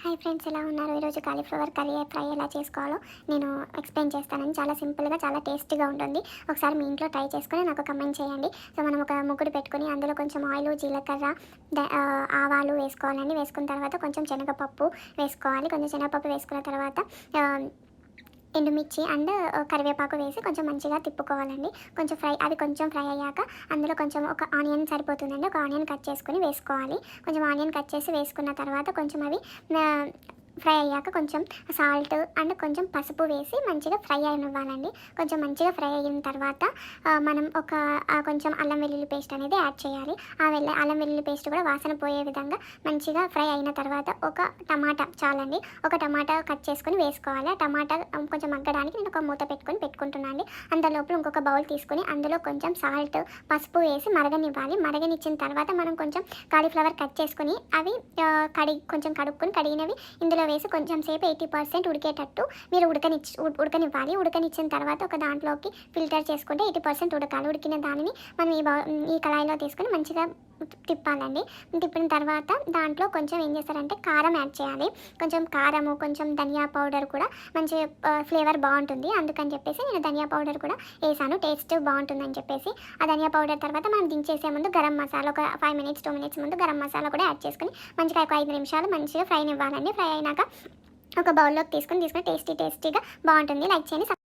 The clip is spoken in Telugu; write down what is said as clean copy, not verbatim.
హాయ్ ఫ్రెండ్స్, ఎలా ఉన్నారు? ఈరోజు కాలీఫ్లవర్ కర్రీ ఫ్రై ఎలా చేసుకోవాలో నేను ఎక్స్ప్లెయిన్ చేస్తానని. చాలా సింపుల్గా, చాలా టేస్టీగా ఉంటుంది. ఒకసారి మీ ఇంట్లో ట్రై చేసుకొని నాకు కమెంట్ చేయండి. సో మనం ఒక ముగ్గురు పెట్టుకొని అందులో కొంచెం ఆయిల్, జీలకర్ర, ఆవాలు వేసుకోవాలండి. వేసుకున్న తర్వాత కొంచెం శనగపప్పు వేసుకోవాలి. కొంచెం శనగపప్పు వేసుకున్న తర్వాత ఎండుమిర్చి అండ్ కరివేపాకు వేసి కొంచెం మంచిగా తిప్పుకోవాలండి. కొంచెం అవి కొంచెం ఫ్రై అయ్యాక అందులో కొంచెం ఒక ఆనియన్ సరిపోతుందండి. ఒక ఆనియన్ కట్ చేసుకొని వేసుకోవాలి. కొంచెం ఆనియన్ కట్ చేసి వేసుకున్న తర్వాత కొంచెం అవి ఫ్రై అయ్యాక కొంచెం సాల్ట్ అండ్ కొంచెం పసుపు వేసి మంచిగా ఫ్రై అయినివ్వాలండి. కొంచెం మంచిగా ఫ్రై అయిన తర్వాత మనం కొంచెం అల్లం వెల్లుల్లి పేస్ట్ అనేది యాడ్ చేయాలి. అల్లం వెల్లుల్లి పేస్ట్ కూడా వాసన పోయే విధంగా మంచిగా ఫ్రై అయిన తర్వాత ఒక టమాటా చాలండి. ఒక టమాటా కట్ చేసుకొని వేసుకోవాలి. ఆ టమాటా కొంచెం మగ్గడానికి నేను ఒక మూత పెట్టుకుంటున్నాను. అంతలోపల ఇంకొక బౌల్ తీసుకొని అందులో కొంచెం సాల్ట్, పసుపు వేసి మరగనివ్వాలి. మరగనిచ్చిన తర్వాత మనం కొంచెం కాలీఫ్లవర్ కట్ చేసుకొని అవి కొంచెం కడిగినవి ఇందులో వేసి కొంచెం సేపు 80% ఉడికేటట్టు మీరు ఉడకనివ్వాలి. ఉడకనిచ్చిన తర్వాత ఒక దాంట్లోకి ఫిల్టర్ చేసుకుంటే 80% ఉడకాలి. ఉడికిన దానిని మనం ఈ కళాయిలో తీసుకొని మంచిగా తిప్పాలండి. తిప్పిన తర్వాత దాంట్లో కొంచెం ఏం చేస్తారంటే కారం యాడ్ చేయాలి. కొంచెం కారము, కొంచెం ధనియా పౌడర్ కూడా మంచి ఫ్లేవర్ బాగుంటుంది. అందుకని చెప్పేసి నేను ధనియా పౌడర్ కూడా వేసాను, టేస్ట్ బాగుంటుందని చెప్పేసి. ఆ ధనియా పౌడర్ తర్వాత మనం దించేసే ముందు గరం మసాలా ఒక 5 మినిట్స్ 2 మినిట్స్ ముందు గరం మసాలా కూడా యాడ్ చేసుకొని మంచిగా ఒక 5 నిమిషాలు మంచిగా ఫ్రై ఇవ్వాలండి. ఫ్రై అయినాక ఒక బౌల్లోకి తీసుకొని టేస్టీగా బాగుంటుంది. లైక్ చేయండి.